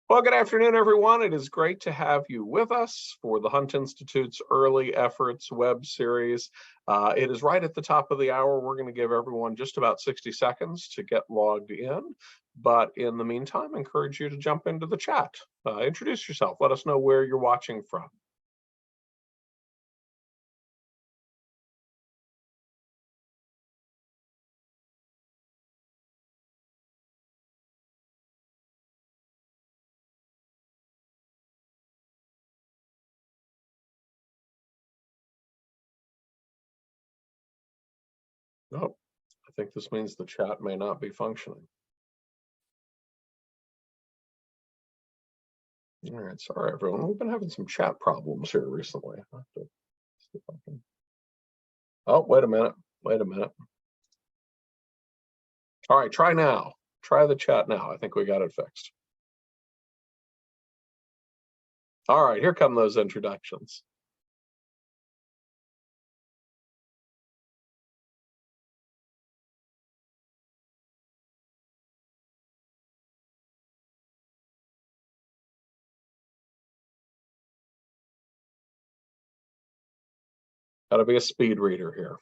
Well, good afternoon, everyone. It is great to have you with us for the Hunt Institute's Early Efforts web series. It is right at the top of the hour. We're going to give everyone just about 60 seconds to get logged in. But in the meantime, I encourage you to jump into the chat. Introduce yourself. Let us know where you're watching from. Oh, I think this means the chat may not be functioning. All right, sorry, everyone. We've been having some chat problems here recently. I'll have to see if I can... Oh, wait a minute. Wait a minute. All right, try now. Try the chat now. I think we got it fixed. All right, here come those introductions. Got to be a speed reader here.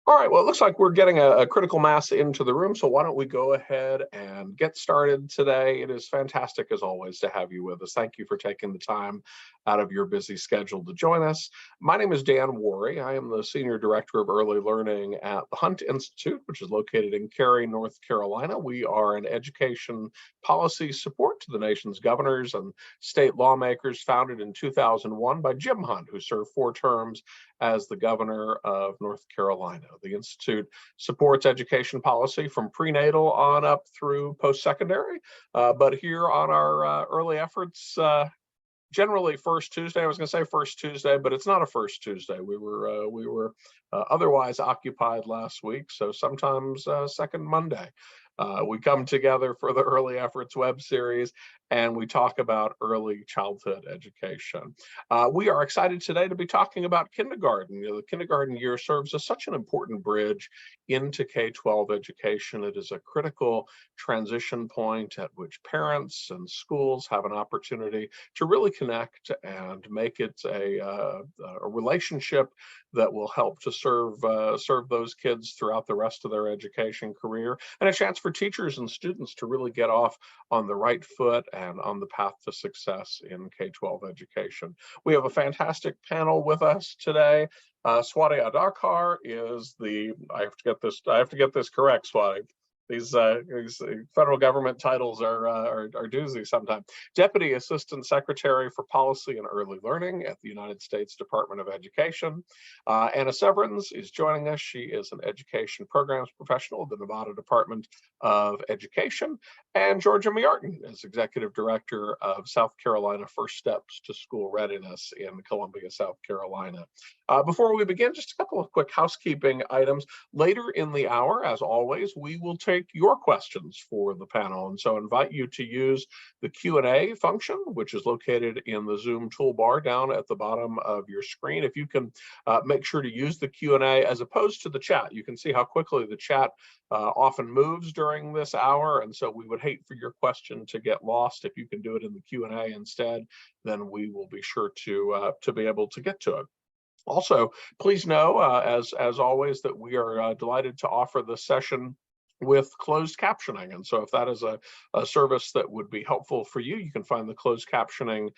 All right, well, it looks like we're getting a critical mass into the room, so why don't we go ahead and get started today. It is fantastic, as always, to have you with us. Thank you for taking the time out of your busy schedule to join us. My name is Dan Worry. I am the Senior Director of Early Learning at the Hunt Institute, which is located in Cary, North Carolina. We are an education policy support to the nation's governors and state lawmakers, founded in 2001 by Jim Hunt, who served 4 terms as the governor of North Carolina. The Institute supports education policy from prenatal on up through post-secondary, but here on our early efforts, generally first Tuesday. I was going to say first Tuesday, but it's not a first Tuesday. We were otherwise occupied last week, so sometimes second Monday. We come together for the Early Efforts web series, and we talk about early childhood education. We are excited today to be talking about kindergarten. The kindergarten year serves as such an important bridge into K-12 education. It is a critical transition point at which parents and schools have an opportunity to really connect and make it a relationship that will help to serve those kids throughout the rest of their education career, and a chance for teachers and students to really get off on the right foot and on the path to success in K-12 education. We have a fantastic panel with us today. Swati Adakar is the, I have to get this correct, Swati. These federal government titles are doozy sometimes. Deputy Assistant Secretary for Policy and Early Learning at the United States Department of Education. Anna Severns is joining us. She is an education programs professional at the Nevada Department of Education. And Georgia Miartin is Executive Director of South Carolina First Steps to School Readiness in Columbia, South Carolina. Before we begin, just a couple of quick housekeeping items. Later in the hour, as always, we will take your questions for the panel, and so I invite you to use the Q&A function, which is located in the Zoom toolbar down at the bottom of your screen. If you can make sure to use the Q&A as opposed to the chat. You can see how quickly the chat often moves during this hour, and so we would hate for your question to get lost. If you can do it in the Q&A instead, then we will be sure to be able to get to it. Also, please know, as always, that we are delighted to offer this session with closed captioning. And so if that is a service that would be helpful for you, you can find the closed captioning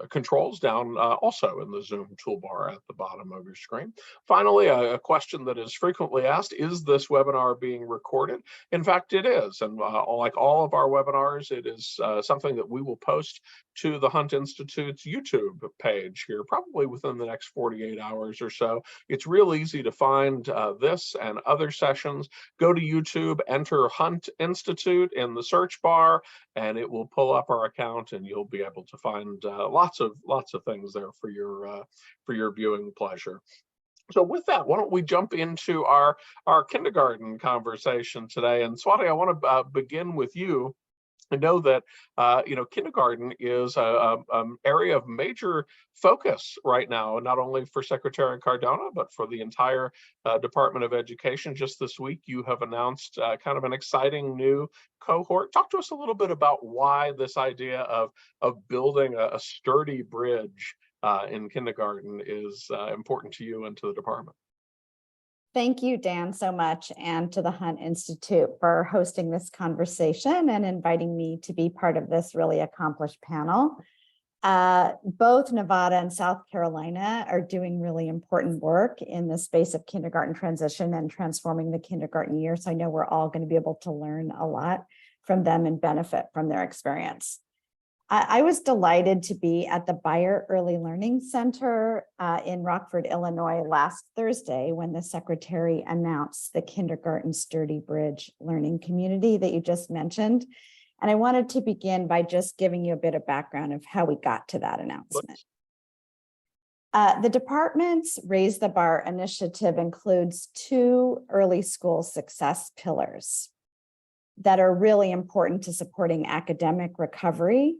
controls down also in the Zoom toolbar at the bottom of your screen. Finally, a question that is frequently asked: is this webinar being recorded? In fact, it is. And like all of our webinars, it is something that we will post to the Hunt Institute's YouTube page here, probably within the next 48 hours or so. It's real easy to find this and other sessions. Go to YouTube, enter Hunt Institute in the search bar, and it will pull up our account, and you'll be able to find lots of things there for your viewing pleasure. So with that, why don't we jump into our kindergarten conversation today? And Swati, I want to begin with you. I know that kindergarten is a area of major focus right now, not only for Secretary Cardona, but for the entire Department of Education. Just this week, you have announced kind of an exciting new cohort. Talk to us a little bit about why this idea of building a sturdy bridge in kindergarten is important to you and to the department. Thank you, Dan, so much, and to the Hunt Institute for hosting this conversation and inviting me to be part of this really accomplished panel. Both Nevada and South Carolina are doing really important work in the space of kindergarten transition and transforming the kindergarten year. So I know we're all going to be able to learn a lot from them and benefit from their experience. I was delighted to be at the Bayer Early Learning Center in Rockford, Illinois last Thursday when the secretary announced the Kindergarten Sturdy Bridge learning community that you just mentioned. And I wanted to begin by just giving you a bit of background of how we got to that announcement. The department's Raise the Bar initiative includes 2 early school success pillars that are really important to supporting academic recovery,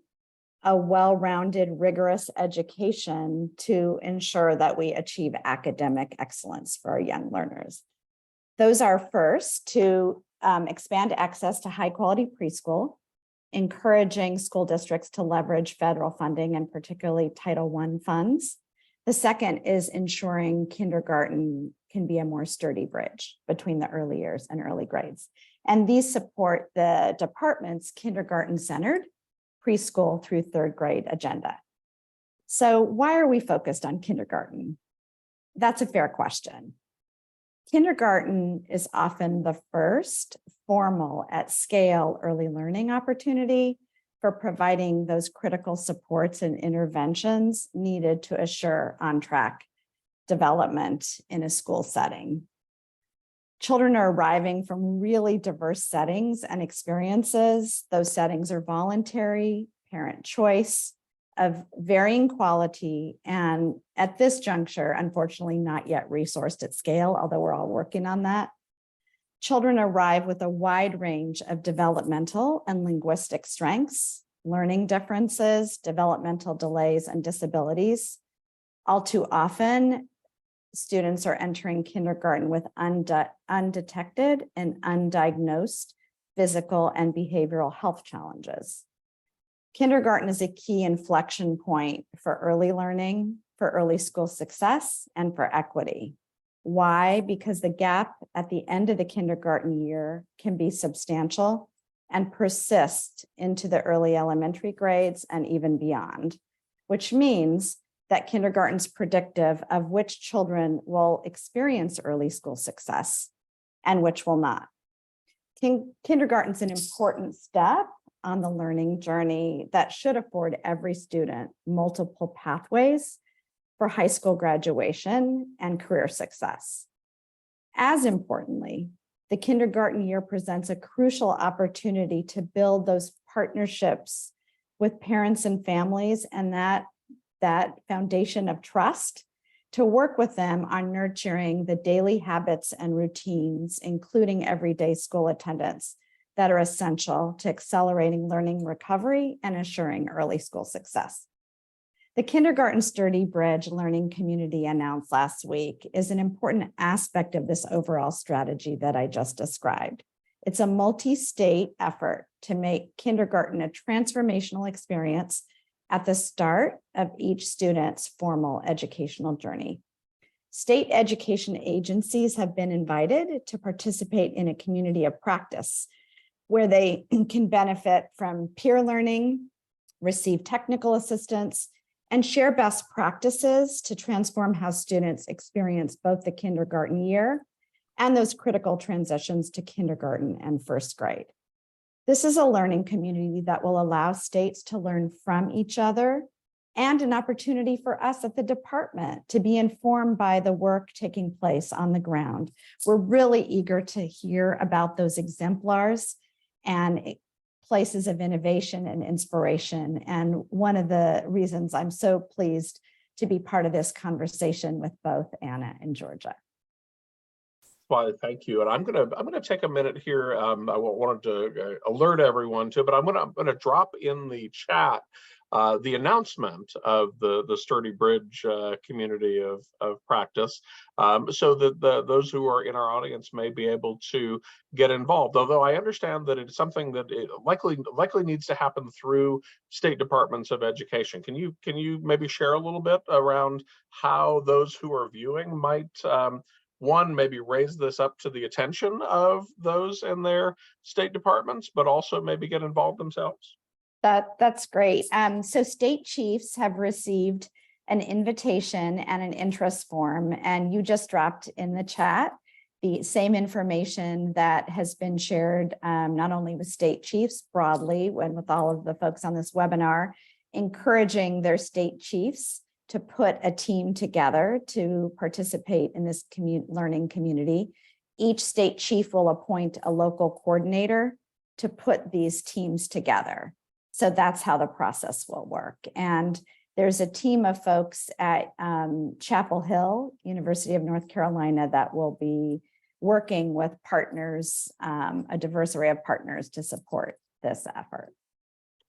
a well-rounded, rigorous education to ensure that we achieve academic excellence for our young learners. Those are first to expand access to high-quality preschool, encouraging school districts to leverage federal funding and particularly Title I funds. The second is ensuring kindergarten can be a more sturdy bridge between the early years and early grades. And these support the department's kindergarten-centered preschool through 3rd grade agenda. So why are we focused on kindergarten? That's a fair question. Kindergarten is often the first formal at scale early learning opportunity for providing those critical supports and interventions needed to assure on-track development in a school setting. Children are arriving from really diverse settings and experiences. Those settings are voluntary, parent choice, of varying quality, and at this juncture, unfortunately, not yet resourced at scale, although we're all working on that. Children arrive with a wide range of developmental and linguistic strengths, learning differences, developmental delays, and disabilities. All too often, students are entering kindergarten with undetected and undiagnosed physical and behavioral health challenges. Kindergarten is a key inflection point for early learning, for early school success, and for equity. Why? Because the gap at the end of the kindergarten year can be substantial and persist into the early elementary grades and even beyond, which means that kindergarten's predictive of which children will experience early school success and which will not. Kindergarten's an important step on the learning journey that should afford every student multiple pathways for high school graduation and career success. As importantly, the kindergarten year presents a crucial opportunity to build those partnerships with parents and families, and that foundation of trust to work with them on nurturing the daily habits and routines, including everyday school attendance, that are essential to accelerating learning recovery and assuring early school success. The Kindergarten Sturdy Bridge learning community announced last week is an important aspect of this overall strategy that I just described. It's a multi-state effort to make kindergarten a transformational experience at the start of each student's formal educational journey. State education agencies have been invited to participate in a community of practice where they can benefit from peer learning, receive technical assistance, and share best practices to transform how students experience both the kindergarten year and those critical transitions to kindergarten and 1st grade. This is a learning community that will allow states to learn from each other and an opportunity for us at the department to be informed by the work taking place on the ground. We're really eager to hear about those exemplars and places of innovation and inspiration. And one of the reasons I'm so pleased to be part of this conversation with both Anna and Georgia. Why, thank you. And I'm gonna take a minute here. Wanted to alert everyone to, but I'm gonna drop in the chat the announcement of the Sturdy Bridge community of practice, so that those who are in our audience may be able to get involved. Although I understand that it's something that it likely needs to happen through state departments of education. Can you maybe share a little bit around how those who are viewing might one, maybe raise this up to the attention of those in their state departments, but also maybe get involved themselves? That's great. So state chiefs have received an invitation and an interest form, and you just dropped in the chat the same information that has been shared not only with state chiefs broadly, and with all of the folks on this webinar, encouraging their state chiefs to put a team together to participate in this learning community. Each state chief will appoint a local coordinator to put these teams together. So that's how the process will work. And there's a team of folks at Chapel Hill, University of North Carolina, that will be working with partners, a diverse array of partners to support this effort.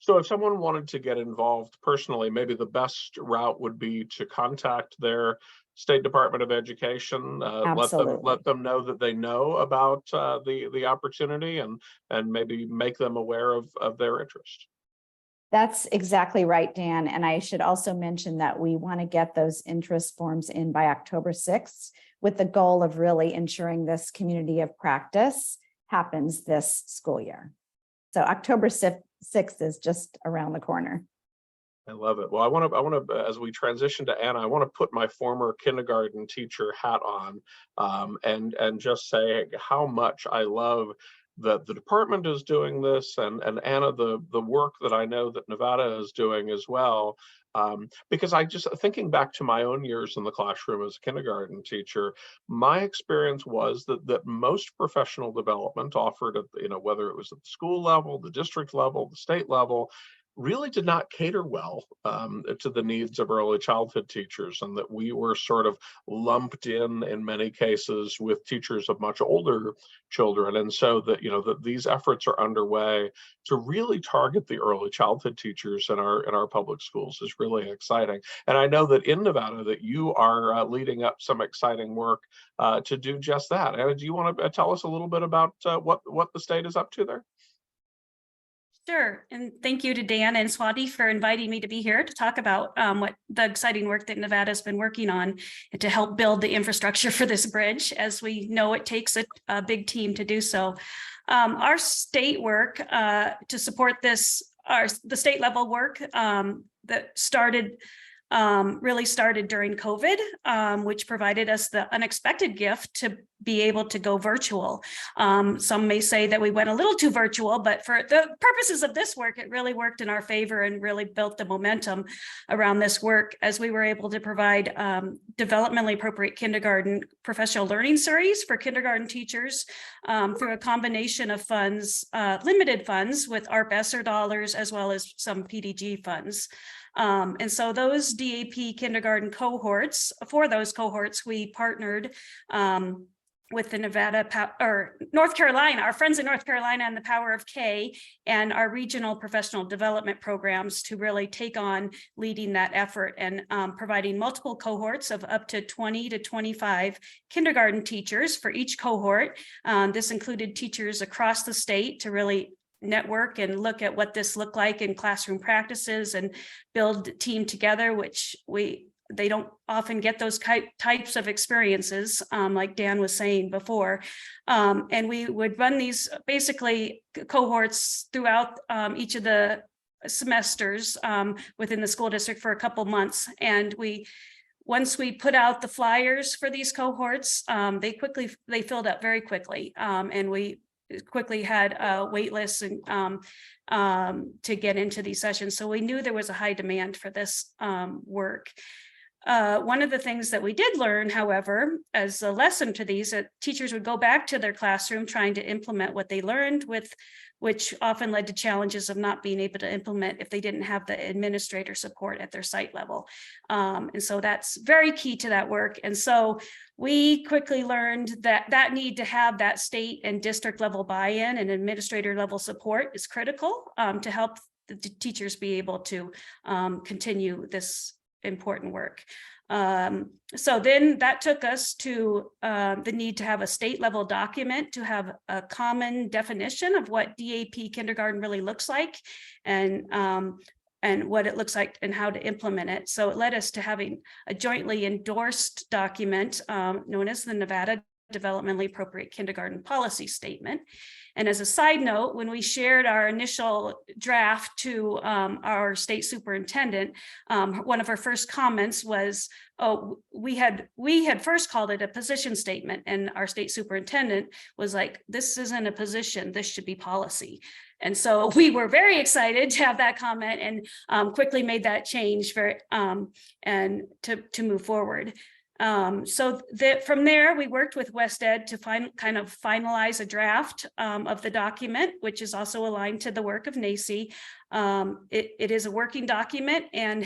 So if someone wanted to get involved personally, maybe the best route would be to contact their State Department of Education, let them know that they know about the opportunity, and maybe make them aware of their interest. That's exactly right, Dan. And I should also mention that we want to get those interest forms in by October 6th, with the goal of really ensuring this community of practice happens this school year. So October 6th is just around the corner. I love it. Well, I want to, as we transition to Anna, I want to put my former kindergarten teacher hat on, and just say how much I love that the department is doing this, and Anna, the work that I know that Nevada is doing as well. Because I just, thinking back to my own years in the classroom as a kindergarten teacher, my experience was that most professional development offered at, whether it was at the school level, the district level, the state level, really did not cater well to the needs of early childhood teachers, and that we were sort of lumped in many cases with teachers of much older children. And so that these efforts are underway to really target the early childhood teachers in our public schools is really exciting. And I know that in Nevada that you are leading up some exciting work to do just that. Anna, do you want to tell us a little bit about what the state is up to there? Sure. And thank you to Dan and Swati for inviting me to be here to talk about what the exciting work that Nevada has been working on and to help build the infrastructure for this bridge. As we know, it takes a big team to do so. Our state work to support this, the state level work that really started during COVID, which provided us the unexpected gift to be able to go virtual. Some may say that we went a little too virtual, but for the purposes of this work, it really worked in our favor and really built the momentum around this work, as we were able to provide developmentally appropriate kindergarten professional learning series for kindergarten teachers through a combination of funds, limited funds with ARP ESSER dollars, as well as some PDG funds. And so those DAP kindergarten cohorts, for those cohorts, we partnered with the North Carolina, our friends in North Carolina and the Power of K, and our regional professional development programs to really take on leading that effort and providing multiple cohorts of up to 20 to 25 kindergarten teachers for each cohort. This included teachers across the state to really network and look at what this looked like in classroom practices and build a team together, which they don't often get those types of experiences, like Dan was saying before. And we would run these basically cohorts throughout each of the semesters within the school district for a couple months. And once we put out the flyers for these cohorts, they filled up very quickly. And we quickly had wait lists and to get into these sessions. So we knew there was a high demand for this work. One of the things that we did learn, however, as a lesson to these, that teachers would go back to their classroom trying to implement what they learned with which often led to challenges of not being able to implement if they didn't have the administrator support at their site level. And so that's very key to that work. And so we quickly learned that need to have that state and district level buy-in and administrator level support is critical to help the teachers be able to continue this important work. So then that took us to the need to have a state level document to have a common definition of what DAP kindergarten really looks like, and what it looks like and how to implement it. So it led us to having a jointly endorsed document known as the Nevada Developmentally Appropriate Kindergarten Policy Statement. And as a side note, when we shared our initial draft to our state superintendent, one of her first comments was, "Oh, we had first called it a position statement," and our state superintendent was like, "This isn't a position, this should be policy." And so we were very excited to have that comment and quickly made that change and to move forward. So that from there, we worked with West Ed to kind of finalize a draft of the document, which is also aligned to the work of NACCE. It is a working document and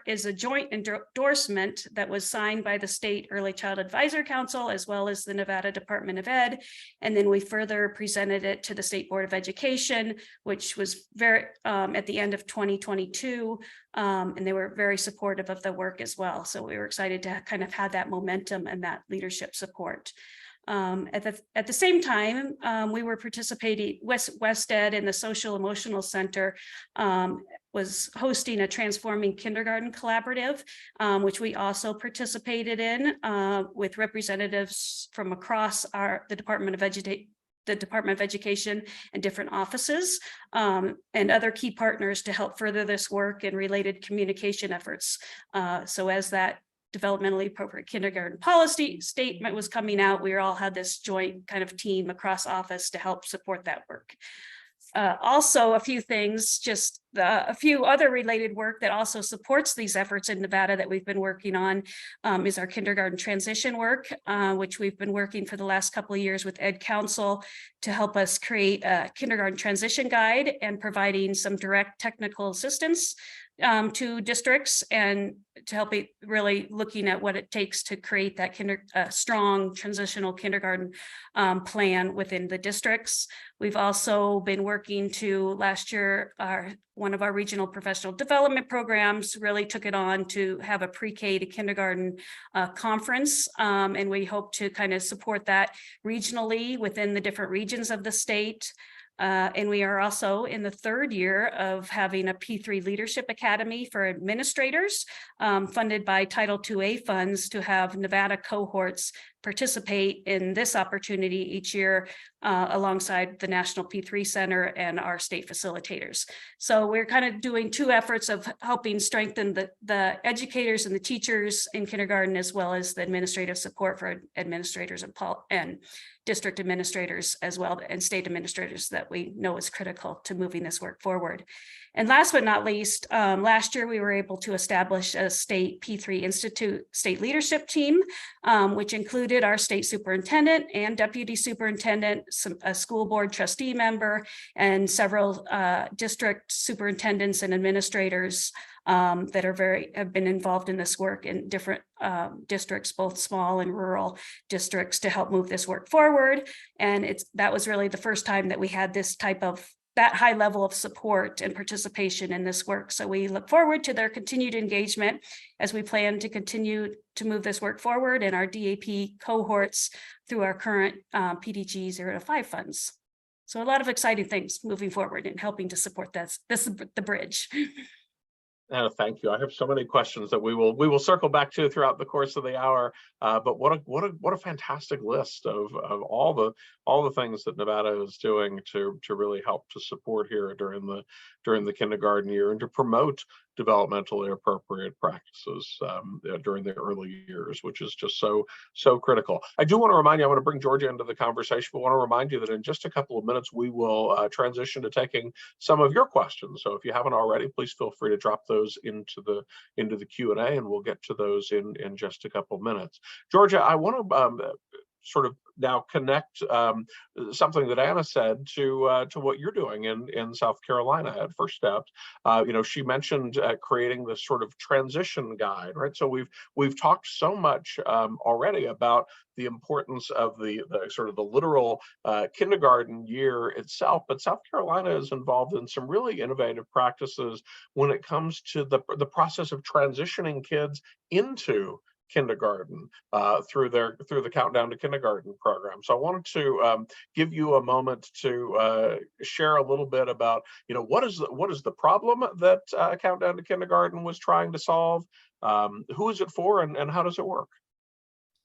is a joint endorsement that was signed by the State Early Child Advisor Council as well as the Nevada Department of Ed. And then we further presented it to the State Board of Education, which was very at the end of 2022. And they were very supportive of the work as well. So we were excited to kind of have that momentum and that leadership support. At the same time, we were participating, West Ed and the Social Emotional Center was hosting a Transforming Kindergarten Collaborative, which we also participated in with representatives from across the Department of Education and different offices and other key partners to help further this work and related communication efforts. So as that developmentally appropriate kindergarten policy statement was coming out, we all had this joint kind of team across office to help support that work. Also, a few things, just a few other related work that also supports these efforts in Nevada that we've been working on is our kindergarten transition work, which we've been working for the last couple of years with Ed Council to help us create a kindergarten transition guide and providing some direct technical assistance to districts and to help it really looking at what it takes to create that strong transitional kindergarten plan within the districts. We've also been working to last year, one of our regional professional development programs really took it on to have a pre-K to kindergarten conference. And we hope to kind of support that regionally within the different regions of the state. And we are also in the third year of having a P3 Leadership Academy for administrators funded by Title IIA funds to have Nevada cohorts participate in this opportunity each year alongside the National P3 Center and our state facilitators. So we're kind of doing two efforts of helping strengthen the educators and the teachers in kindergarten, as well as the administrative support for administrators and district administrators as well, and state administrators that we know is critical to moving this work forward. And last but not least, last year we were able to establish a state P3 Institute state leadership team, which included our state superintendent and deputy superintendent, a school board trustee member, and several district superintendents and administrators that have been involved in this work in different districts, both small and rural districts, to help move this work forward. And that was really the first time that we had this type of that high level of support and participation in this work. So we look forward to their continued engagement as we plan to continue to move this work forward in our DAP cohorts through our current PDG 0 to 5 funds. So a lot of exciting things moving forward and helping to support the bridge. Thank you. I have so many questions that we will circle back to throughout the course of the hour. But what a fantastic list of all the things that Nevada is doing to really help to support here during the kindergarten year and to promote developmentally appropriate practices during the early years, which is just so critical. I do want to remind you, I want to bring Georgia into the conversation, but I want to remind you that in just a couple of minutes, we will transition to taking some of your questions. So if you haven't already, please feel free to drop those into the Q&A, and we'll get to those in just a couple of minutes. Georgia, I want to sort of now connect something that Anna said to what you're doing in South Carolina at First Steps. She mentioned creating this sort of transition guide, right? So we've talked so much already about the importance of the sort of the literal kindergarten year itself, but South Carolina is involved in some really innovative practices when it comes to the process of transitioning kids into kindergarten through the Countdown to Kindergarten program. So I wanted to give you a moment to share a little bit about what is the problem that Countdown to Kindergarten was trying to solve, who is it for, and how does it work?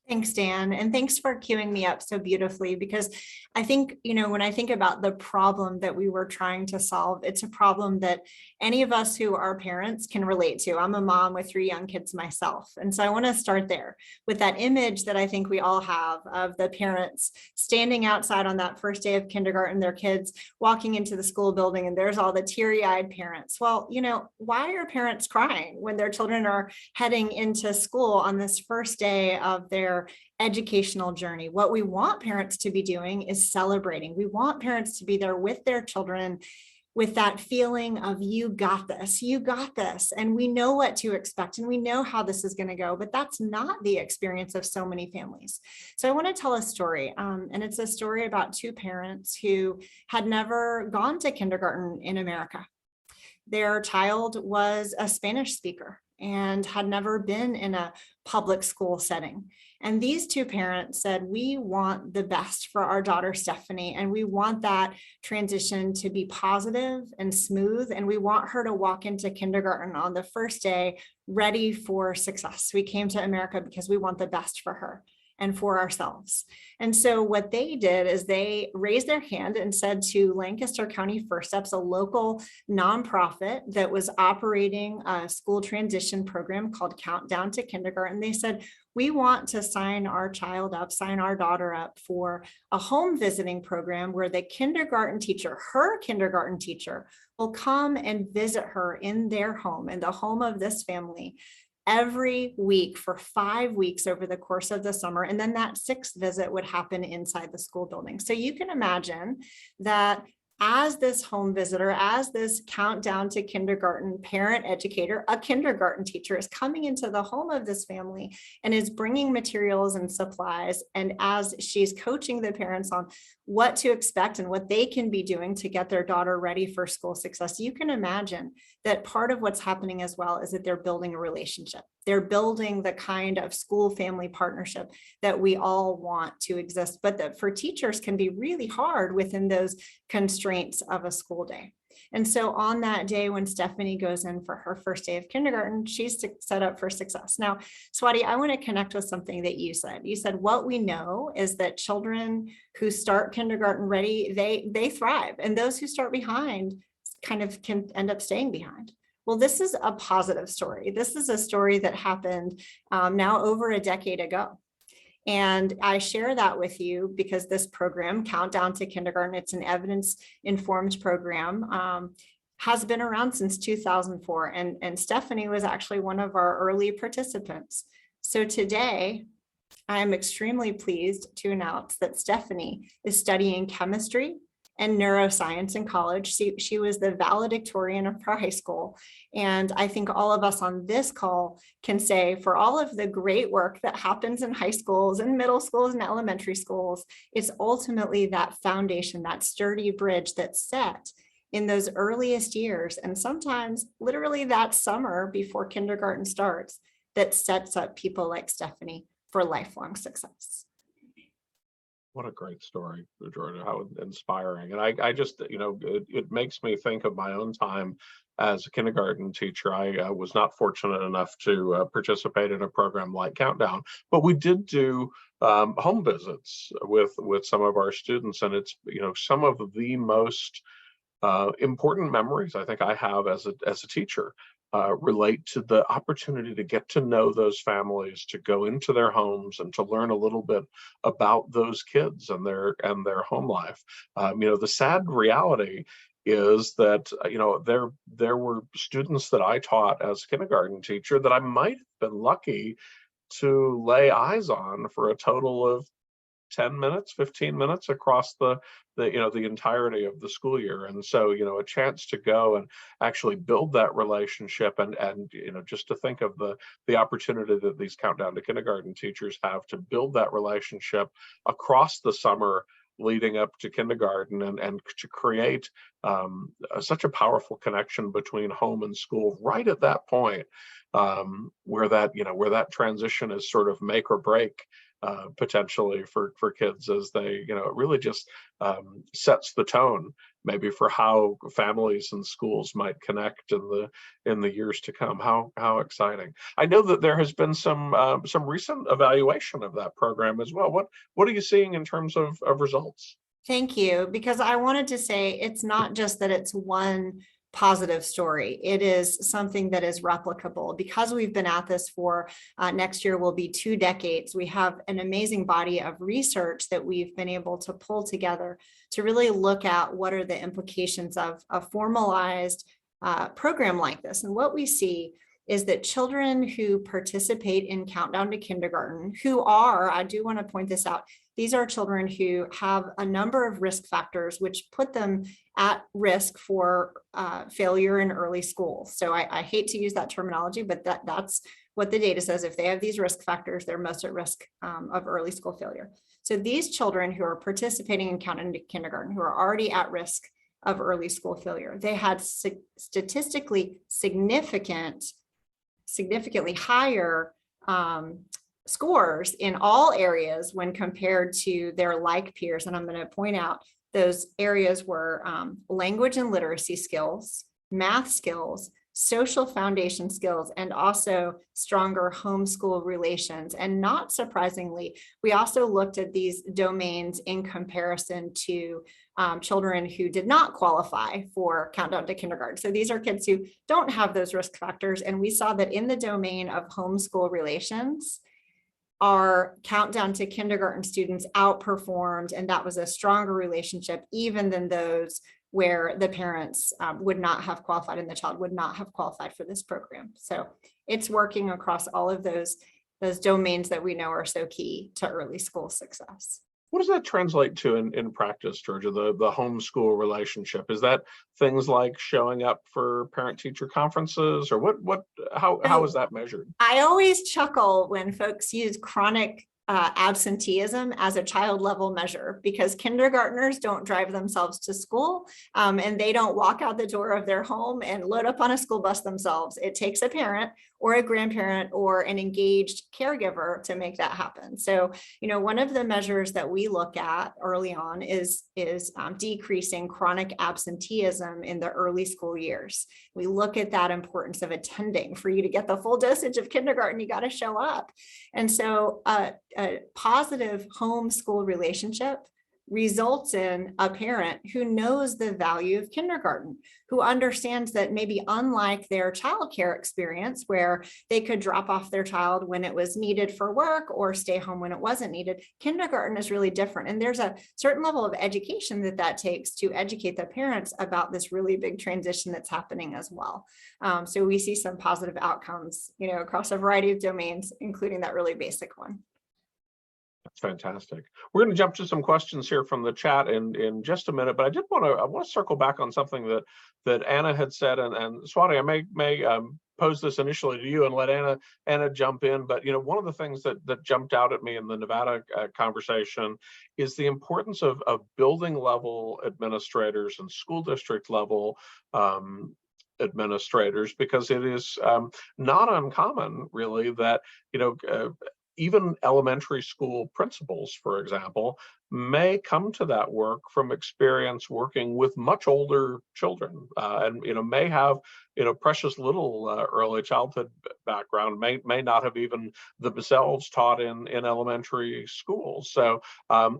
Thanks, Dan. And thanks for queuing me up so beautifully, because I think, when I think about the problem that we were trying to solve, it's a problem that any of us who are parents can relate to. I'm a mom with 3 young kids myself. And so I want to start there with that image that I think we all have of the parents standing outside on that first day of kindergarten, their kids walking into the school building, and there's all the teary-eyed parents. Well, why are parents crying when their children are heading into school on this first day of their educational journey? What we want parents to be doing is celebrating. We want parents to be there with their children with that feeling of you got this, and we know what to expect and we know how this is going to go, but that's not the experience of so many families. So I want to tell a story, and it's a story about 2 parents who had never gone to kindergarten in America. Their child was a Spanish speaker and had never been in a public school setting. And these 2 parents said, we want the best for our daughter, Stephanie, and we want that transition to be positive and smooth, and we want her to walk into kindergarten on the first day ready for success. We came to America because we want the best for her and for ourselves. And so what they did is they raised their hand and said to Lancaster County First Steps, a local nonprofit that was operating a school transition program called Countdown to Kindergarten. They said, we want to sign our daughter up for a home visiting program where the kindergarten teacher, her kindergarten teacher, will come and visit her in their home, in the home of this family, every week for 5 weeks over the course of the summer. And then that 6th visit would happen inside the school building. So you can imagine that as this home visitor, as this Countdown to Kindergarten parent educator, a kindergarten teacher is coming into the home of this family and is bringing materials and supplies. And as she's coaching the parents on what to expect and what they can be doing to get their daughter ready for school success, you can imagine that part of what's happening as well is that they're building a relationship. They're building the kind of school family partnership that we all want to exist, but that for teachers can be really hard within those constraints of a school day. And so on that day when Stephanie goes in for her first day of kindergarten, she's set up for success. Now, Swati, I want to connect with something that you said. You said what we know is that children who start kindergarten ready, they thrive, and those who start behind kind of can end up staying behind. Well, this is a positive story. This is a story that happened now over a decade ago. And I share that with you because this program, Countdown to Kindergarten, it's an evidence-informed program, has been around since 2004. And Stephanie was actually one of our early participants. So today, I'm extremely pleased to announce that Stephanie is studying chemistry and neuroscience in college. She was the valedictorian of her high school. And I think all of us on this call can say, for all of the great work that happens in high schools and middle schools and elementary schools, it's ultimately that foundation, that sturdy bridge that's set in those earliest years. And sometimes literally that summer before kindergarten starts, that sets up people like Stephanie for lifelong success. What a great story, Georgia, how inspiring. And I just, it makes me think of my own time as a kindergarten teacher. I was not fortunate enough to participate in a program like Countdown, but we did do home visits with some of our students. And it's, some of the most important memories I think I have as a teacher relate to the opportunity to get to know those families, to go into their homes and to learn a little bit about those kids and their home life. The sad reality is that there were students that I taught as a kindergarten teacher that I might have been lucky to lay eyes on for a total of 10 minutes, 15 minutes across the entirety of the school year. And so, a chance to go and actually build that relationship, and just to think of the opportunity that these Countdown to Kindergarten teachers have to build that relationship across the summer leading up to kindergarten, and to create such a powerful connection between home and school right at that point, where that transition is sort of make or break, potentially for kids, as they, it really just sets the tone maybe for how families and schools might connect in the years to come. How exciting! I know that there has been some recent evaluation of that program as well. What are you seeing in terms of results? Thank you, because I wanted to say it's not just that it's one positive story. It is something that is replicable. Because we've been at this for next year will be 2 decades. We have an amazing body of research that we've been able to pull together to really look at what are the implications of a formalized program like this. And what we see is that children who participate in Countdown to Kindergarten, who are, I do want to point this out, these are children who have a number of risk factors which put them at risk for failure in early school. So I hate to use that terminology, but that's what the data says. If they have these risk factors, they're most at risk of early school failure. So these children who are participating in Countdown to Kindergarten, who are already at risk of early school failure, they had statistically significantly higher scores in all areas when compared to their like peers. And I'm going to point out those areas were language and literacy skills, math skills, social foundation skills, and also stronger homeschool relations. And not surprisingly, we also looked at these domains in comparison to children who did not qualify for Countdown to Kindergarten. So these are kids who don't have those risk factors. And we saw that in the domain of homeschool relations, our Countdown to Kindergarten students outperformed, and that was a stronger relationship even than those where the parents would not have qualified and the child would not have qualified for this program. So it's working across all of those domains that we know are so key to early school success. What does that translate to in practice, Georgia, the homeschool relationship? Is that things like showing up for parent-teacher conferences, or how is that measured? I always chuckle when folks use chronic absenteeism as a child level measure, because kindergartners don't drive themselves to school and they don't walk out the door of their home and load up on a school bus themselves. It takes a parent or a grandparent or an engaged caregiver to make that happen. So, one of the measures that we look at early on is decreasing chronic absenteeism in the early school years. We look at that importance of attending. For you to get the full dosage of kindergarten, you got to show up. And so a positive home-school relationship results in a parent who knows the value of kindergarten, who understands that maybe unlike their childcare experience where they could drop off their child when it was needed for work or stay home when it wasn't needed, kindergarten is really different. And there's a certain level of education that takes to educate the parents about this really big transition that's happening as well. So we see some positive outcomes, across a variety of domains, including that really basic one. That's fantastic. We're going to jump to some questions here from the chat in just a minute, but I want to circle back on something that Anna had said, and Swati, I may pose this initially to you and let Anna jump in. But one of the things that jumped out at me in the Nevada conversation is the importance of building level administrators and school district level administrators, because it is not uncommon, really, that even elementary school principals, for example, may come to that work from experience working with much older children, and may have precious little early childhood background, may not have even themselves taught in elementary schools. So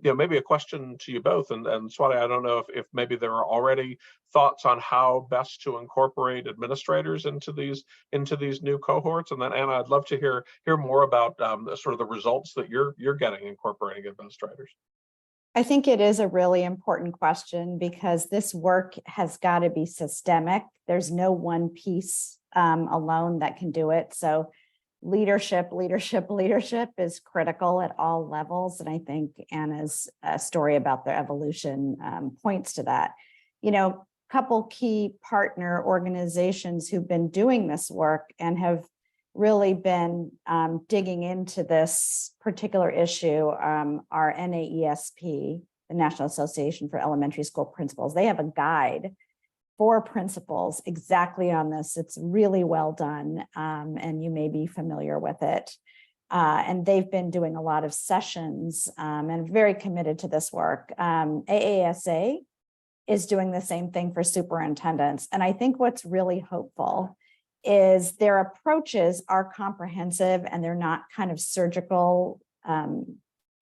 maybe a question to you both, and Swati, I don't know if maybe there are already thoughts on how best to incorporate administrators into these new cohorts, and then Anna, I'd love to hear more about sort of the results that you're getting incorporating administrators. I think it is a really important question, because this work has got to be systemic. There's no one piece alone that can do it. So leadership is critical at all levels. And I think Anna's story about their evolution points to that. Couple key partner organizations who've been doing this work and have really been digging into this particular issue are NAESP, the National Association for Elementary School Principals. They have a guide for principals exactly on this. It's really well done, and you may be familiar with it. And they've been doing a lot of sessions and very committed to this work. AASA is doing the same thing for superintendents. And I think what's really hopeful is their approaches are comprehensive and they're not kind of surgical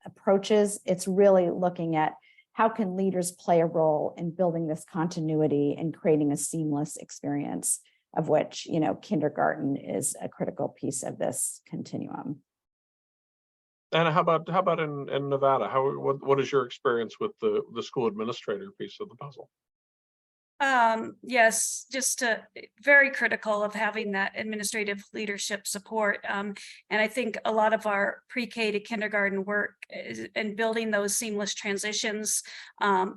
approaches. It's really looking at how can leaders play a role in building this continuity and creating a seamless experience, of which, kindergarten is a critical piece of this continuum. And how about in Nevada? What is your experience with the school administrator piece of the puzzle? Yes, just very critical of having that administrative leadership support. And I think a lot of our pre-K to kindergarten work and building those seamless transitions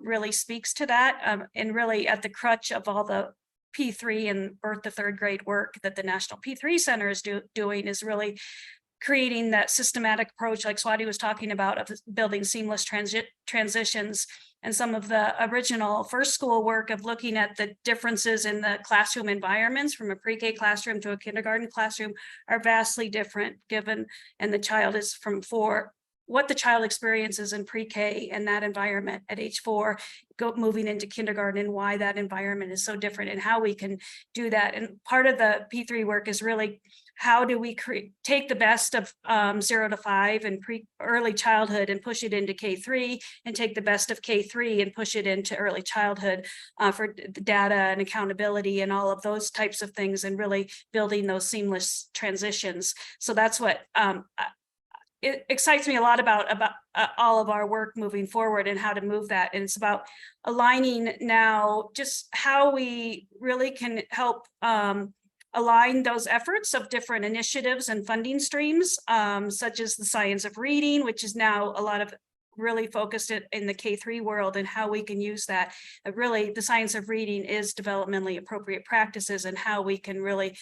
really speaks to that, and really at the crutch of all the P3 and birth to third grade work that the National P3 Center is doing is really creating that systematic approach like Swati was talking about of building seamless transitions, and some of the original first school work of looking at the differences in the classroom environments from a pre-K classroom to a kindergarten classroom are vastly different given, and the child is from 4, what the child experiences in pre-K and that environment at age 4, moving into kindergarten, and why that environment is so different and how we can do that. And part of the P3 work is really how do we take the best of 0 to 5 and early childhood and push it into K3, and take the best of K3 and push it into early childhood for the data and accountability and all of those types of things, and really building those seamless transitions. So that's what it excites me a lot about all of our work moving forward and how to move that. And it's about aligning now just how we really can help align those efforts of different initiatives and funding streams, such as the science of reading, which is now a lot of really focused in the K3 world, and how we can use that. Really, the science of reading is developmentally appropriate practices, and how we can really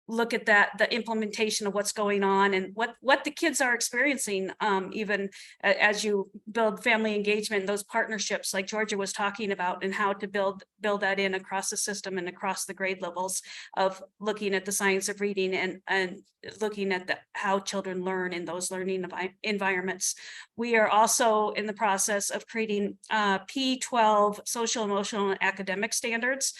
look at that, the implementation of what's going on and what the kids are experiencing, even as you build family engagement, those partnerships like Georgia was talking about, and how to build that in across the system and across the grade levels of looking at the science of reading and looking at how children learn in those learning environments. We are also in the process of creating P12 social, emotional, and academic standards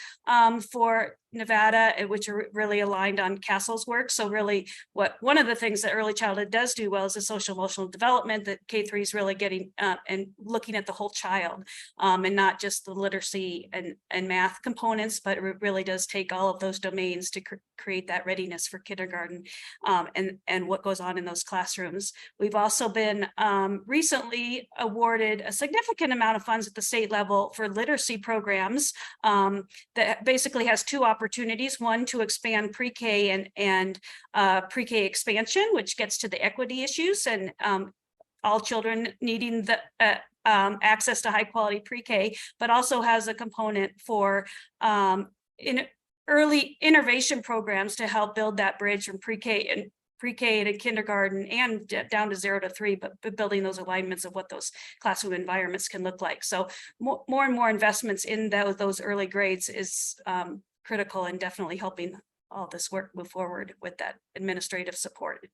for Nevada, which are really aligned on Castle's work. So really one of the things that early childhood does do well is the social emotional development that K3 is really getting and looking at the whole child, and not just the literacy and math components, but it really does take all of those domains to create that readiness for kindergarten and what goes on in those classrooms. We've also been recently awarded a significant amount of funds at the state level for literacy programs that basically has 2 opportunities: one, to expand pre-K and pre-K expansion, which gets to the equity issues and all children needing the access to high quality pre-K, but also has a component for early innovation programs to help build that bridge from pre-K to kindergarten and down to 0 to 3, but building those alignments of what those classroom environments can look like. So more and more investments in those early grades is critical, and definitely helping all this work move forward with that administrative support.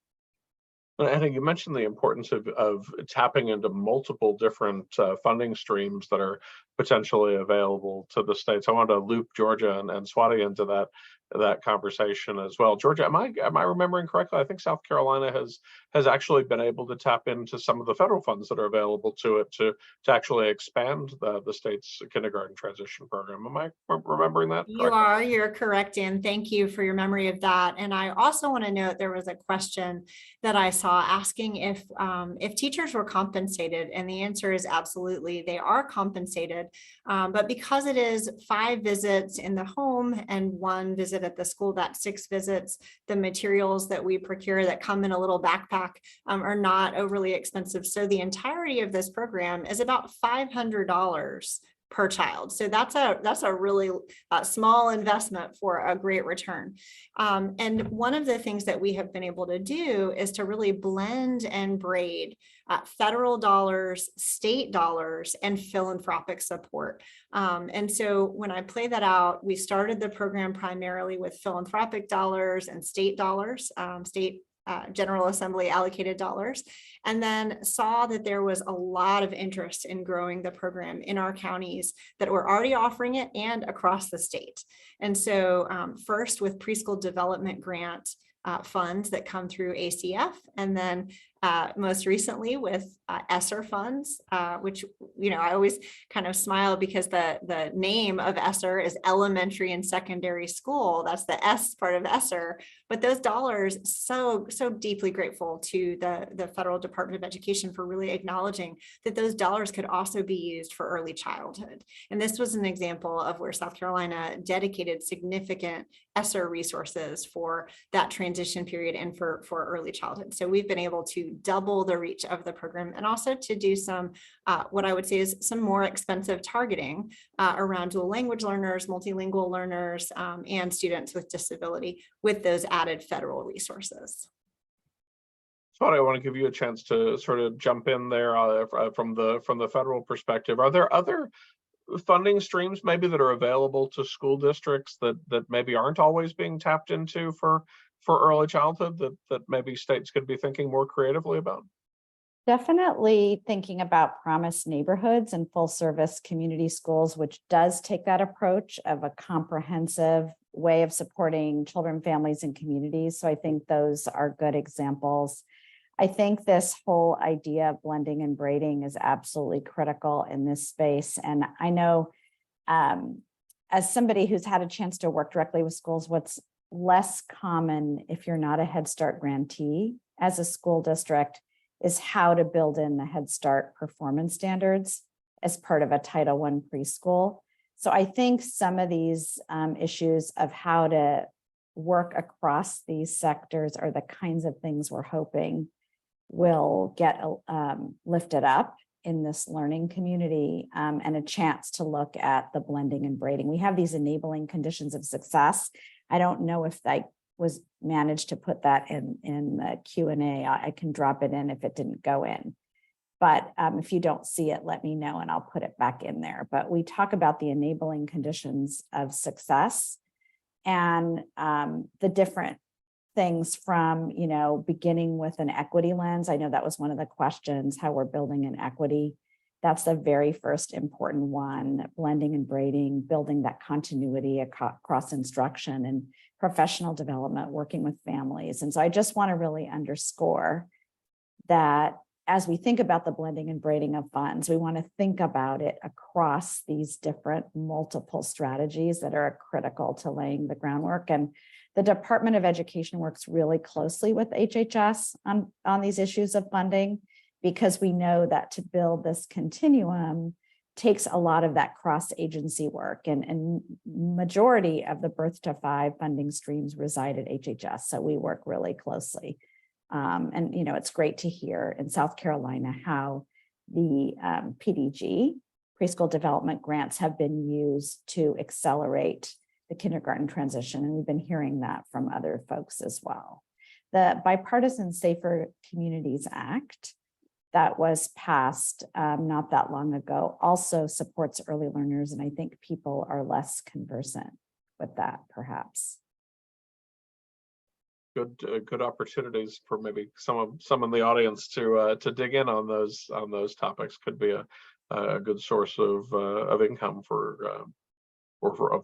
I think you mentioned the importance of tapping into multiple different funding streams that are potentially available to the states. I want to loop Georgia and Swati into that conversation as well. Georgia, am I remembering correctly? I think South Carolina has actually been able to tap into some of the federal funds that are available to it to actually expand the state's kindergarten transition program. Am I remembering that correctly? You're correct, Dan. Thank you for your memory of that. And I also want to note there was a question that I saw asking if teachers were compensated, and the answer is absolutely, they are compensated. But because it is 5 visits in the home and 1 visit with at the school, that 6 visits, the materials that we procure that come in a little backpack are not overly expensive. So the entirety of this program is about $500 per child. So that's a really small investment for a great return. And one of the things that we have been able to do is to really blend and braid federal dollars, state dollars, and philanthropic support. And so when I play that out, we started the program primarily with philanthropic dollars and state dollars, state General Assembly allocated dollars, and then saw that there was a lot of interest in growing the program in our counties that were already offering it and across the state. And so first with preschool development grant funds that come through ACF, and then most recently with ESSER funds, which, you know, I always kind of smile because the name of ESSER is elementary and secondary school. That's the S part of ESSER. But those dollars, so deeply grateful to the Federal Department of Education for really acknowledging that those dollars could also be used for early childhood. And this was an example of where South Carolina dedicated significant ESSER resources for that transition period and for early childhood. So we've been able to double the reach of the program, and also to do some, what I would say is some more expensive targeting around dual language learners, multilingual learners, and students with disability with those added federal resources. So I want to give you a chance to sort of jump in there from the federal perspective. Are there other funding streams maybe that are available to school districts that maybe aren't always being tapped into for early childhood that maybe states could be thinking more creatively about? Definitely thinking about promise neighborhoods and full service community schools, which does take that approach of a comprehensive way of supporting children, families, and communities. So I think those are good examples. I think this whole idea of blending and braiding is absolutely critical in this space. And I know as somebody who's had a chance to work directly with schools, what's less common if you're not a Head Start grantee as a school district is how to build in the Head Start performance standards as part of a Title I preschool. So I think some of these issues of how to work across these sectors are the kinds of things we're hoping will get lifted up in this learning community, and a chance to look at the blending and braiding. We have these enabling conditions of success. I don't know if I was managed to put that in the Q&A. I can drop it in if it didn't go in. But if you don't see it, let me know and I'll put it back in there. But we talk about the enabling conditions of success and the different things from, you know, beginning with an equity lens. I know that was one of the questions, how we're building in equity. That's the very first important one, blending and braiding, building that continuity across instruction and professional development, working with families. And so I just want to really underscore that as we think about the blending and braiding of funds, we want to think about it across these different multiple strategies that are critical to laying the groundwork. And the Department of Education works really closely with HHS on these issues of funding, because we know that to build this continuum takes a lot of that cross-agency work, and majority of the Birth to 5 funding streams reside at HHS. So we work really closely. And, you know, it's great to hear in South Carolina how the PDG, preschool development grants, have been used to accelerate the kindergarten transition. And we've been hearing that from other folks as well. The Bipartisan Safer Communities Act that was passed not that long ago also supports early learners. And I think people are less conversant with that, perhaps. Good opportunities for maybe some in the audience to dig in on those topics. Could be a good source of income for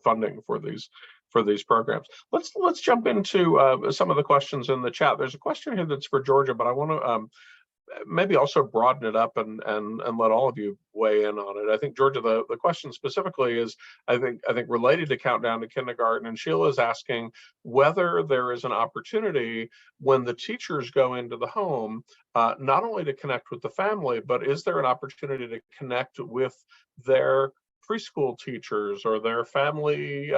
funding for these programs. Let's jump into some of the questions in the chat. There's a question here that's for Georgia, but I want to maybe also broaden it up and let all of you weigh in on it. I think, Georgia, the question specifically is, I think related to Countdown to Kindergarten, and Sheila is asking whether there is an opportunity when the teachers go into the home, not only to connect with the family, but is there an opportunity to connect with their preschool teachers or their family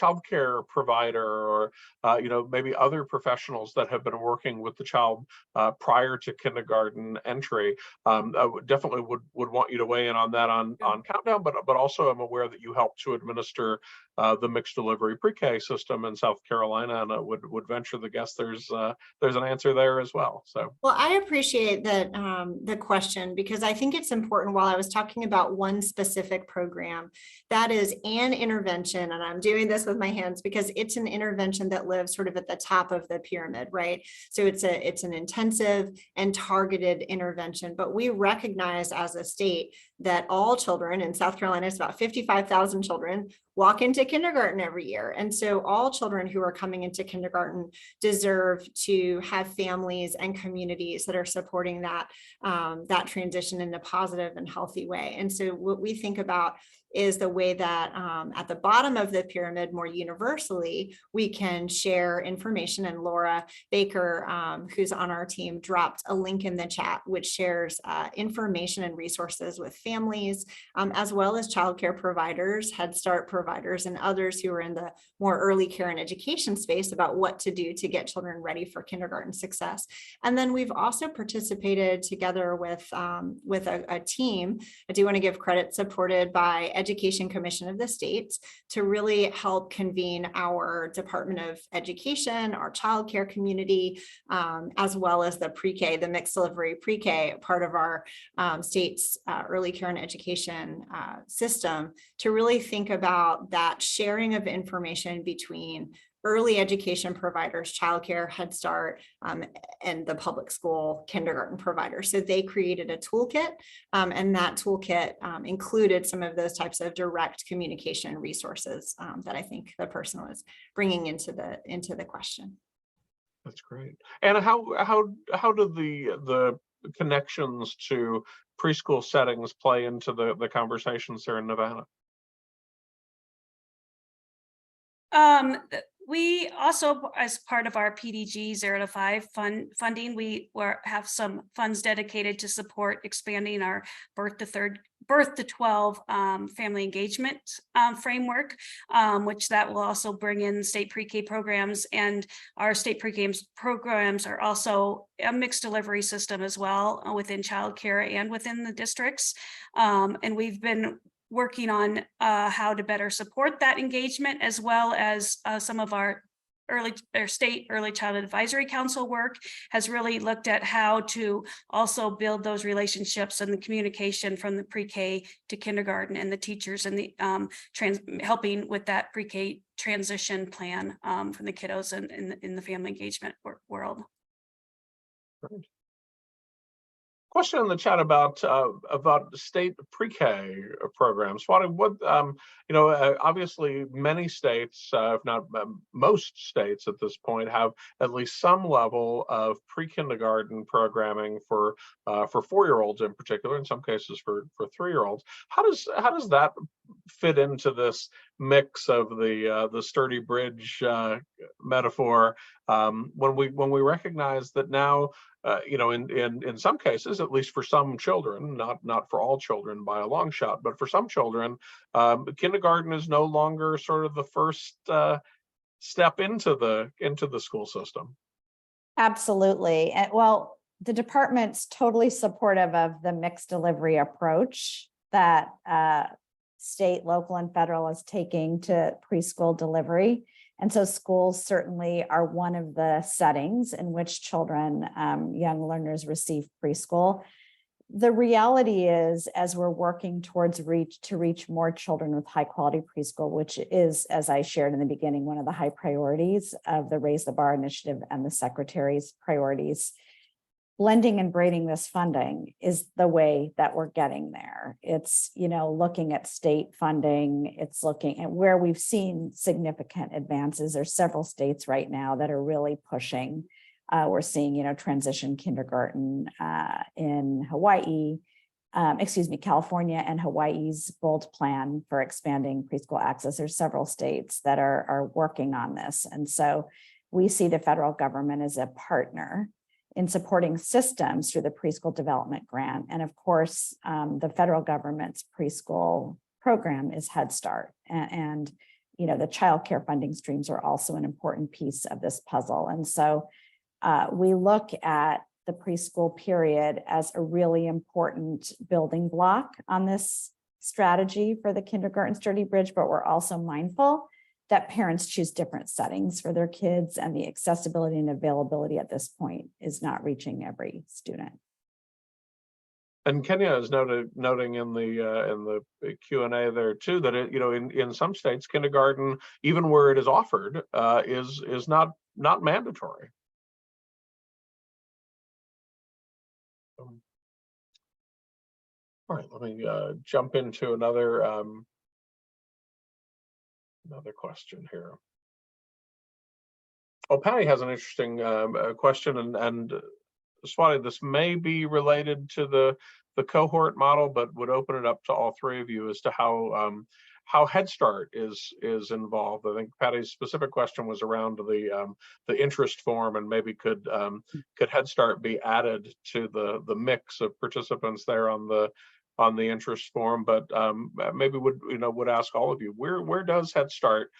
childcare provider, or maybe other professionals that have been working with the child prior to kindergarten entry. I definitely would want you to weigh in on that on Countdown, but also I'm aware that you help to administer the mixed delivery pre-K system in South Carolina, and I would venture the guess there's an answer there as well. So, well, I appreciate that the question, because I think it's important. While I was talking about one specific program, that is an intervention, and I'm doing this with my hands because it's an intervention that lives sort of at the top of the pyramid, right? So it's an intensive and targeted intervention, but we recognize as a state that all children in South Carolina, it's about 55,000 children, walk into kindergarten every year. And so all children who are coming into kindergarten deserve to have families and communities that are supporting that, that transition in a positive and healthy way. And so what we think about is the way that at the bottom of the pyramid, more universally, we can share information. And Laura Baker, who's on our team, dropped a link in the chat, which shares information and resources with families, as well as childcare providers, Head Start providers, and others who are in the more early care and education space about what to do to get children ready for kindergarten success. And then we've also participated together with a team. I do want to give credit, supported by Education Commission of the States, to really help convene our Department of Education, our childcare community, as well as the pre-K, the mixed delivery pre-K, part of our state's early care and education system, to really think about that sharing of information between early education providers, childcare, Head Start, and the public school kindergarten providers. So they created a toolkit, and that toolkit included some of those types of direct communication resources that I think the person was bringing into the question. that's great. And how do the connections to preschool settings play into the conversations here in Nevada? We also, as part of our PDG 0 to 5 funding, we have some funds dedicated to support expanding our birth to 12 family engagement framework, which that will also bring in state pre-K programs, and our state pre-K programs are also a mixed delivery system as well within childcare and within the districts. And we've been working on how to better support that engagement, as well as some of our state early childhood advisory council work has really looked at how to also build those relationships and the communication from the pre-K to kindergarten, and the teachers and the helping with that pre-K transition plan from the kiddos in the family engagement world. Great. Question in the chat about state pre-K programs. What obviously many states, if not most states at this point, have at least some level of pre-kindergarten programming for 4-year-olds in particular, in some cases for 3-year-olds. How does that fit into this mix of the sturdy bridge metaphor, when we recognize that now, in some cases, at least for some children, not for all children by a long shot, but for some children, kindergarten is no longer sort of the first step into the school system. Absolutely. And well, the department's totally supportive of the mixed delivery approach that state, local, and federal is taking to preschool delivery. And so schools certainly are one of the settings in which children, young learners, receive preschool. The reality is, as we're working towards to reach more children with high quality preschool, which is, as I shared in the beginning, one of the high priorities of the Raise the Bar initiative and the Secretary's priorities, blending and braiding this funding is the way that we're getting there. It's, looking at state funding, it's looking at where we've seen significant advances. There's several states right now that are really pushing. We're seeing, transition kindergarten in Hawaii, California, and Hawaii's bold plan for expanding preschool access. There's several states that are working on this. And so we see the federal government as a partner in supporting systems through the preschool development grant. And of course, the federal government's preschool program is Head Start. And you know, the childcare funding streams are also an important piece of this puzzle. And so we look at the preschool period as a really important building block on this strategy for the kindergarten sturdy bridge, but we're also mindful that parents choose different settings for their kids, and the accessibility and availability at this point is not reaching every student. And Kenya is noting in the Q&A there too that in some states kindergarten, even where it is offered, is not mandatory. All right, let me jump into another question here. Oh, Patty has an interesting question, and Swati, this may be related to the cohort model, but would open it up to all three of you as to how Head Start is involved. I think Patty's specific question was around the interest form, and maybe could Head Start be added to the mix of participants there on the interest form. But maybe would ask all of you, where does Head Start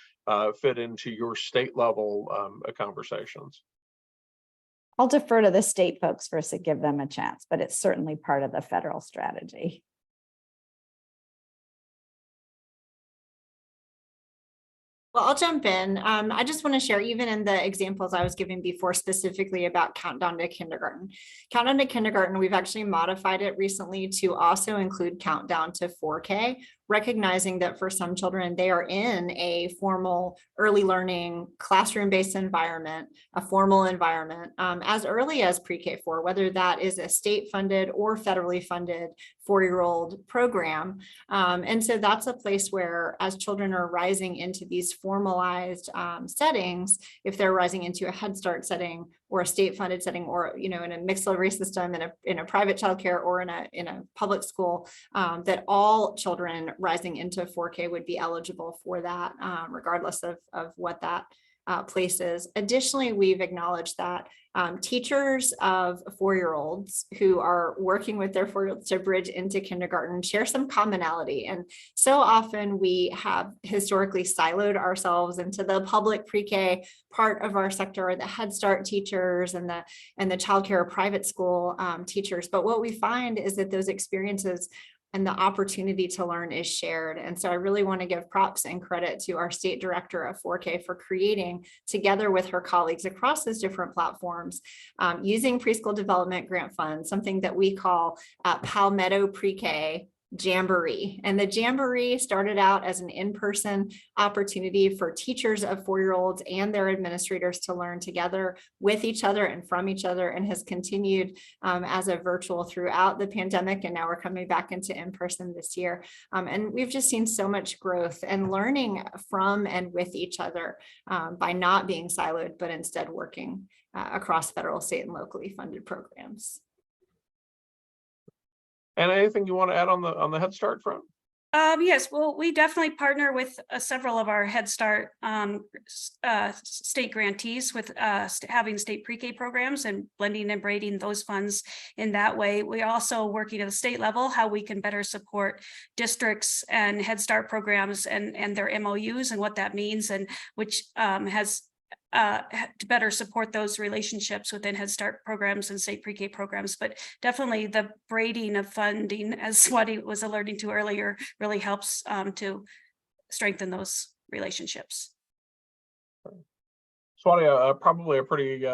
fit into your state level conversations? I'll defer to the state folks first to give them a chance, but it's certainly part of the federal strategy. Well, I'll jump in. I just want to share, even in the examples I was giving before, specifically about Countdown to Kindergarten. Countdown to Kindergarten, we've actually modified it recently to also include Countdown to 4K, recognizing that for some children, they are in a formal early learning classroom-based environment, a formal environment, as early as pre-K4, whether that is a state-funded or federally funded 4-year-old program. And so that's a place where, as children are rising into these formalized settings, if they're rising into a Head Start setting or a state-funded setting, or in a mixed delivery system, in a private childcare, or in a public school, that all children rising into 4K would be eligible for that, regardless of what that place is. Additionally, we've acknowledged that teachers of 4-year-olds who are working with their 4-year-olds to bridge into kindergarten share some commonality. And so often we have historically siloed ourselves into the public pre-K part of our sector, or the Head Start teachers and the childcare private school teachers. But what we find is that those experiences and the opportunity to learn is shared. And so I really want to give props and credit to our state director of 4K for creating, together with her colleagues across those different platforms, using preschool development grant funds, something that we call Palmetto Pre-K Jamboree. And the Jamboree started out as an in-person opportunity for teachers of 4-year-olds and their administrators to learn together with each other and from each other, and has continued as a virtual throughout the pandemic. And now we're coming back into in-person this year. And we've just seen so much growth and learning from and with each other by not being siloed, but instead working across federal, state, and locally funded programs. And anything you want to add on the Head Start front? Yes, well, we definitely partner with several of our Head Start state grantees with having state pre-K programs and blending and braiding those funds in that way. We're also working at the state level, how we can better support districts and Head Start programs and their MOUs and what that means, and which has to better support those relationships within Head Start programs and state pre-K programs. But definitely the braiding of funding, as Swati was alerting to earlier, really helps to strengthen those relationships. Swati, probably a pretty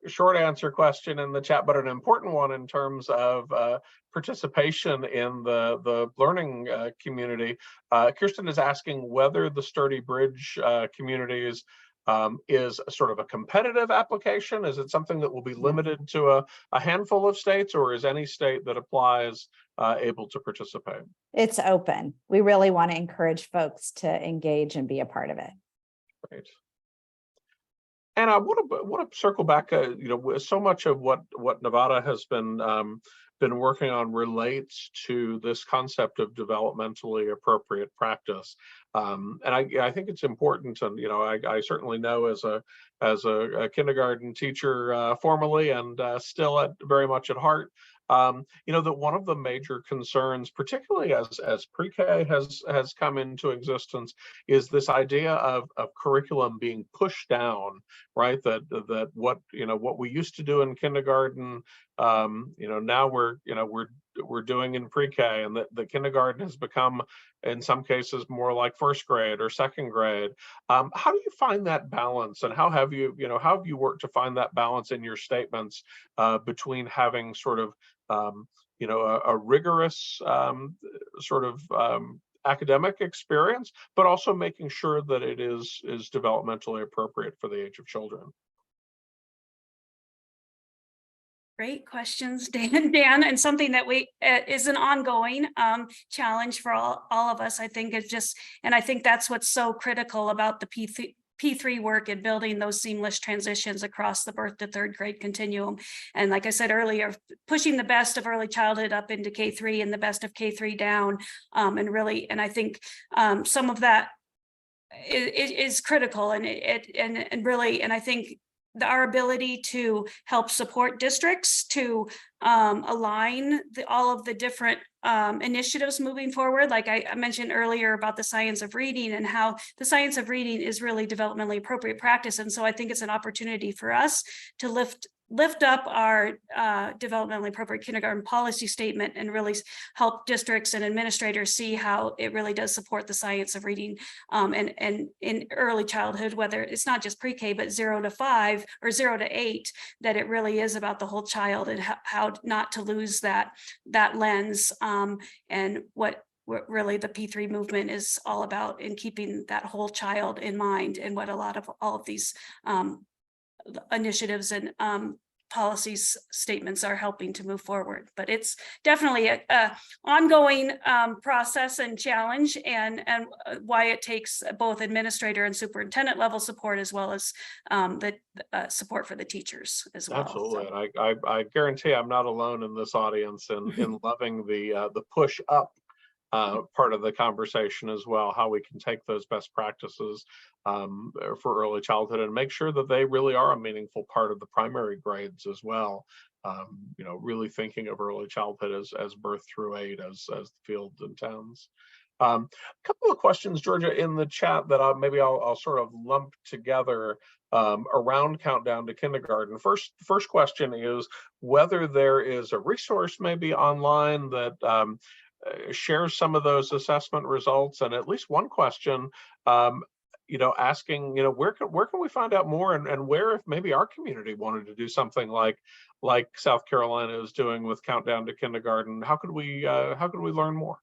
short answer question in the chat, but an important one in terms of participation in the learning community. Kirsten is asking whether the Sturdy Bridge communities is sort of a competitive application. Is it something that will be limited to a handful of states, or is any state that applies able to participate? It's open. We really want to encourage folks to engage and be a part of it. Great. And I want to circle back. So much of what Nevada has been working on relates to this concept of developmentally appropriate practice, and I think it's important. And I certainly know as a kindergarten teacher formally, and still very much at heart, that one of the major concerns, particularly as pre-K has come into existence, is this idea of curriculum being pushed down, right? That what we used to do in kindergarten, now we're doing in pre-K, and that the kindergarten has become, in some cases, more like first grade or second grade. How do you find that balance, and how have you worked to find that balance in your statements between having sort of a rigorous academic experience, but also making sure that it is developmentally appropriate for the age of children? Great questions, Dan, and something that is an ongoing challenge for all of us. I think it's just, and I think that's what's so critical about the P3 work and building those seamless transitions across the birth to third grade continuum. And like I said earlier, pushing the best of early childhood up into K3 and the best of K3 down. And I think some of that is critical, and I think our ability to help support districts to align all of the different initiatives moving forward. Like I mentioned earlier about the science of reading, and how the science of reading is really developmentally appropriate practice. And so I think it's an opportunity for us to lift up our developmentally appropriate kindergarten policy statement and really help districts and administrators see how it really does support the science of reading and in early childhood, whether it's not just pre-K, but 0 to 5 or 0 to 8, that it really is about the whole child, and how not to lose that lens, and what really the P3 movement is all about, in keeping that whole child in mind, and what a lot of all of these initiatives and policies statements are helping to move forward. But it's definitely a ongoing process and challenge, and why it takes both administrator and superintendent level support, as well as the support for the teachers as well. Absolutely. So. And I guarantee I'm not alone in this audience in loving the push up part of the conversation as well, how we can take those best practices for early childhood and make sure that they really are a meaningful part of the primary grades as well. Really thinking of early childhood as birth through 8 as the field intends. A couple of questions, Georgia, in the chat that I'll sort of lump together around Countdown to Kindergarten. First question is whether there is a resource maybe online that shares some of those assessment results, and at least one question asking where can we find out more, and where, if maybe our community wanted to do something like South Carolina is doing with Countdown to Kindergarten, how could we learn more?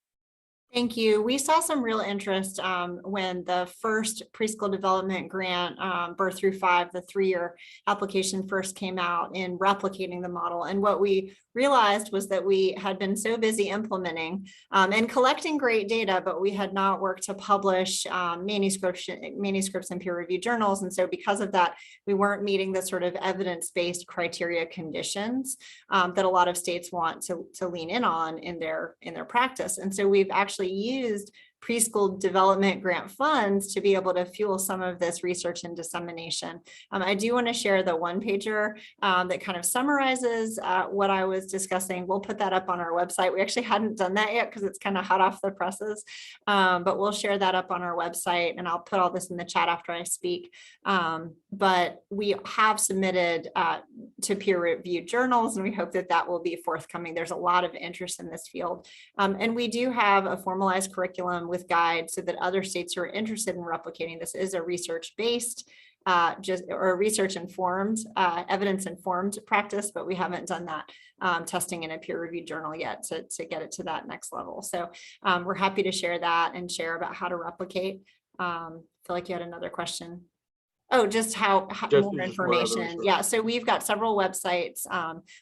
Thank you. We saw some real interest when the first preschool development grant, birth through 5, the 3-year application first came out, in replicating the model. And what we realized was that we had been so busy implementing and collecting great data, but we had not worked to publish manuscripts in peer-reviewed journals. And so because of that, we weren't meeting the sort of evidence-based criteria conditions that a lot of states want to lean in on in their practice. And so we've actually used preschool development grant funds to be able to fuel some of this research and dissemination. I do want to share the one pager that kind of summarizes what I was discussing. We'll put that up on our website. We actually hadn't done that yet because it's kind of hot off the presses, but we'll share that up on our website, and I'll put all this in the chat after I speak. But we have submitted to peer-reviewed journals, and we hope that that will be forthcoming. There's a lot of interest in this field. And we do have a formalized curriculum with guides so that other states who are interested in replicating this is a research-based or research-informed, evidence-informed practice, but we haven't done that testing in a peer-reviewed journal yet to get it to that next level. So we're happy to share that and share about how to replicate. I feel like you had another question. Oh, just how more information. Yeah, so we've got several websites,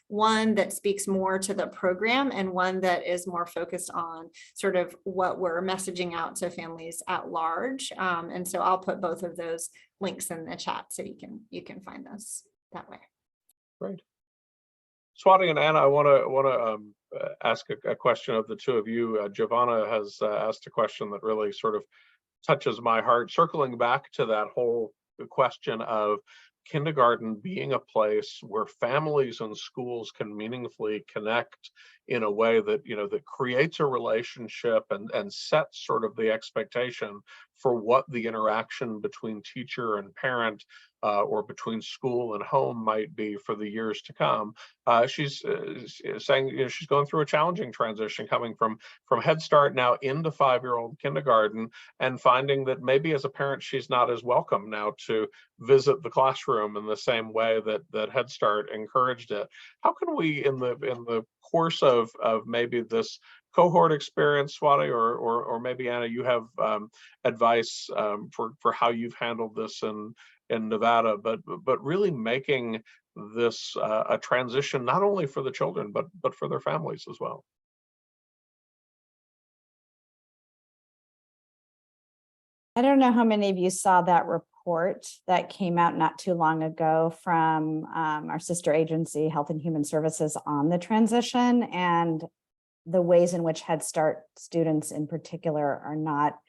one that speaks more to the program and one that is more focused on sort of what we're messaging out to families at large. And so I'll put both of those links in the chat so you can find us that way. Great. Swati and Anna, I want to ask a question of the two of you. Giovanna has asked a question that really sort of touches my heart, circling back to that whole question of kindergarten being a place where families and schools can meaningfully connect in a way that, that creates a relationship and sets sort of the expectation for what the interaction between teacher and parent, or between school and home might be for the years to come. She's saying, she's going through a challenging transition, coming from Head Start now into 5-year-old kindergarten, and finding that maybe as a parent she's not as welcome now to visit the classroom in the same way that Head Start encouraged it. How can we, in the course of maybe this cohort experience, Swati, or maybe Anna, you have advice for how you've handled this in Nevada, but really making this a transition not only for the children but for their families as well. I don't know how many of you saw that report that came out not too long ago from our sister agency, Health and Human Services, on the transition and the ways in which Head Start students in particular are not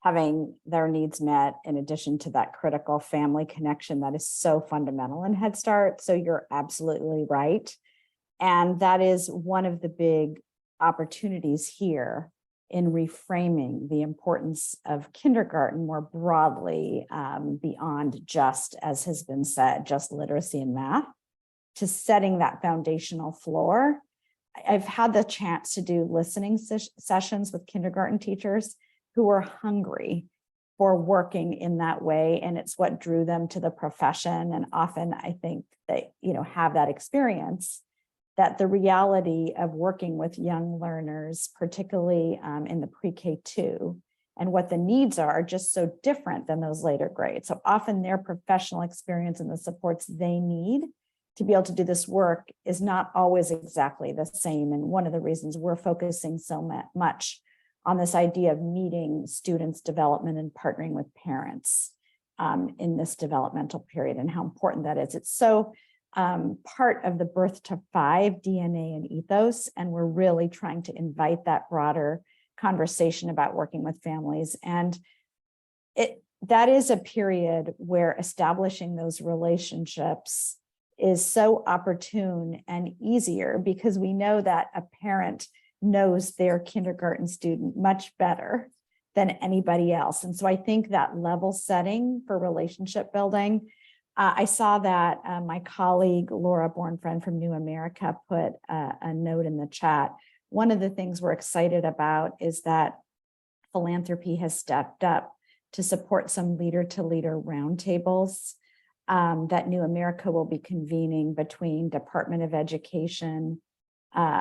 having their needs met, in addition to that critical family connection that is so fundamental in Head Start. So you're absolutely right. And that is one of the big opportunities here in reframing the importance of kindergarten more broadly, beyond just, as has been said, just literacy and math, to setting that foundational floor. I've had the chance to do listening sessions with kindergarten teachers who are hungry for working in that way. And it's what drew them to the profession. And often I think they, have that experience, that the reality of working with young learners, particularly in the pre-K2, and what the needs are just so different than those later grades. So often their professional experience and the supports they need to be able to do this work is not always exactly the same. And one of the reasons we're focusing so much on this idea of meeting students' development and partnering with parents in this developmental period, and how important that is. It's so part of the Birth to 5 DNA and ethos, and we're really trying to invite that broader conversation about working with families. And that is a period where establishing those relationships is so opportune and easier, because we know that a parent knows their kindergarten student much better than anybody else. And so I think that level setting for relationship building, I saw that my colleague Laura Bornfriend from New America put a note in the chat. One of the things we're excited about is that philanthropy has stepped up to support some leader-to-leader roundtables that New America will be convening between Department of Education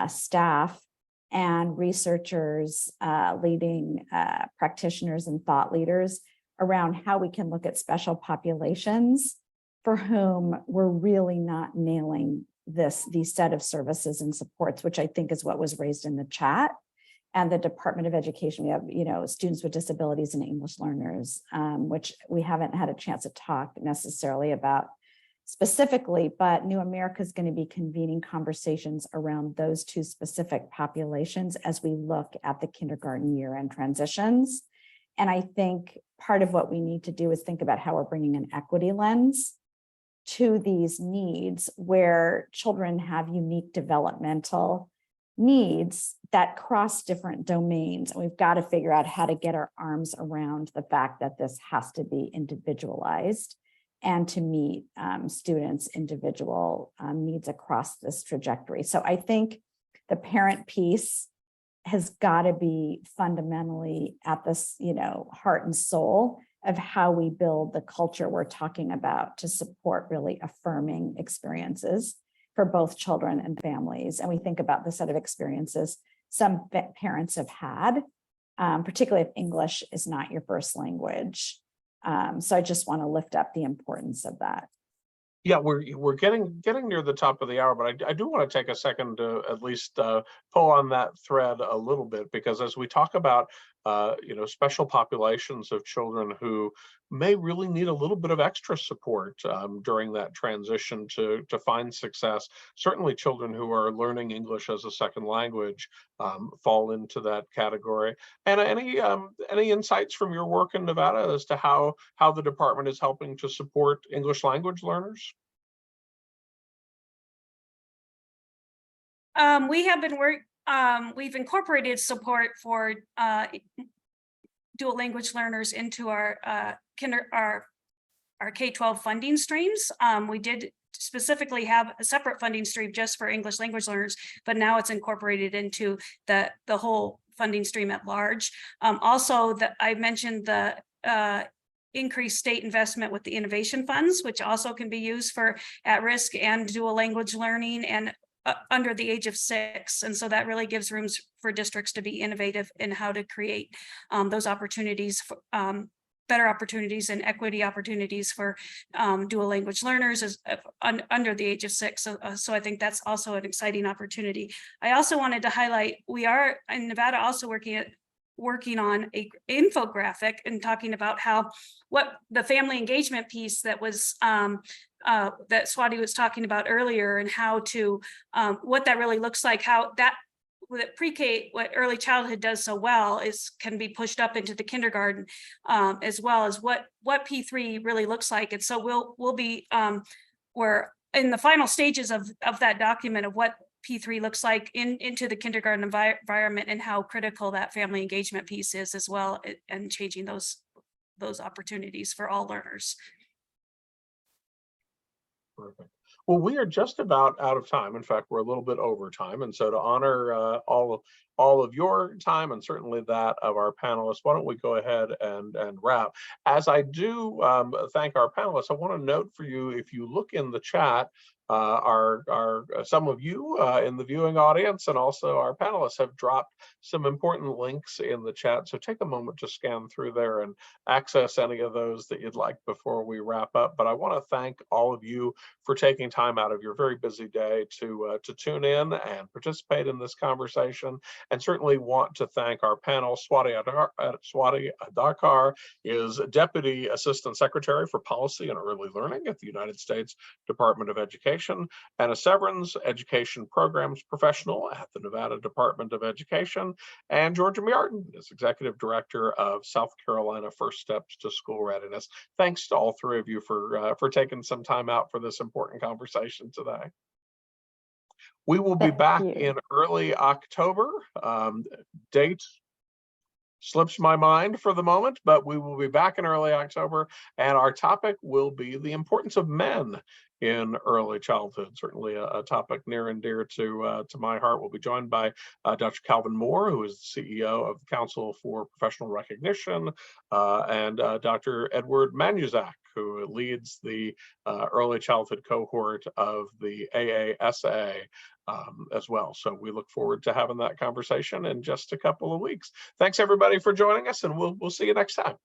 staff and researchers, leading practitioners and thought leaders around how we can look at special populations for whom we're really not nailing these set of services and supports, which I think is what was raised in the chat. And the Department of Education, we have, students with disabilities and English learners, which we haven't had a chance to talk necessarily about specifically, but New America is going to be convening conversations around those two specific populations as we look at the kindergarten year and transitions. And I think part of what we need to do is think about how we're bringing an equity lens to these needs, where children have unique developmental needs that cross different domains. And we've got to figure out how to get our arms around the fact that this has to be individualized and to meet students' individual needs across this trajectory. So I think the parent piece has got to be fundamentally at this, heart and soul of how we build the culture we're talking about to support really affirming experiences for both children and families. And we think about the set of experiences some parents have had, particularly if English is not your first language. So I just want to lift up the importance of that. Yeah, we're getting near the top of the hour, but I do want to take a second to at least pull on that thread a little bit, because as we talk about special populations of children who may really need a little bit of extra support during that transition to find success. Certainly children who are learning English as a second language fall into that category. And any insights from your work in Nevada as to how the department is helping to support English language learners? We have been we've incorporated support for dual language learners into our K-12 funding streams. We did specifically have a separate funding stream just for English language learners, but now it's incorporated into the whole funding stream at large. Also, I mentioned the increased state investment with the innovation funds, which also can be used for at-risk and dual language learning and under the age of 6. And so that really gives rooms for districts to be innovative in how to create those opportunities for better opportunities and equity opportunities for dual language learners under the age of 6. So I think that's also an exciting opportunity. I also wanted to highlight, we are in Nevada also working on a infographic and talking about what the family engagement piece that was that Swati was talking about earlier, and how to what that really looks like, how that pre-K, what early childhood does so well can be pushed up into the kindergarten, as well as what P3 really looks like. And so we'll be we're in the final stages of that document of what P3 looks like into the kindergarten environment, and how critical that family engagement piece is as well, and changing those opportunities for all learners. Perfect. Well, we are just about out of time. In fact, we're a little bit over time. And so to honor all of your time, and certainly that of our panelists, why don't we go ahead and wrap. As I do thank our panelists, I want to note for you, if you look in the chat, some of you in the viewing audience and also our panelists have dropped some important links in the chat. So take a moment to scan through there and access any of those that you'd like before we wrap up. But I want to thank all of you for taking time out of your very busy day to tune in and participate in this conversation. And certainly want to thank our panel. Swati Adhikar is Deputy Assistant Secretary for Policy and Early Learning at the United States Department of Education, Anna Severns, Education Programs Professional at the Nevada Department of Education, and Georgia Miarden is Executive Director of South Carolina First Steps to School Readiness. Thanks to all three of you for taking some time out for this important conversation today. We will be back in early October. Date slips my mind for the moment, but we will be back in early October, and our topic will be the importance of men in early childhood. Certainly a topic near and dear to my heart. We'll be joined by Dr. Calvin Moore, who is the CEO of the Council for Professional Recognition, and Dr. Edward Manuzak, who leads the early childhood cohort of the AASA as well. So we look forward to having that conversation in just a couple of weeks. Thanks everybody for joining us, and we'll see you next time.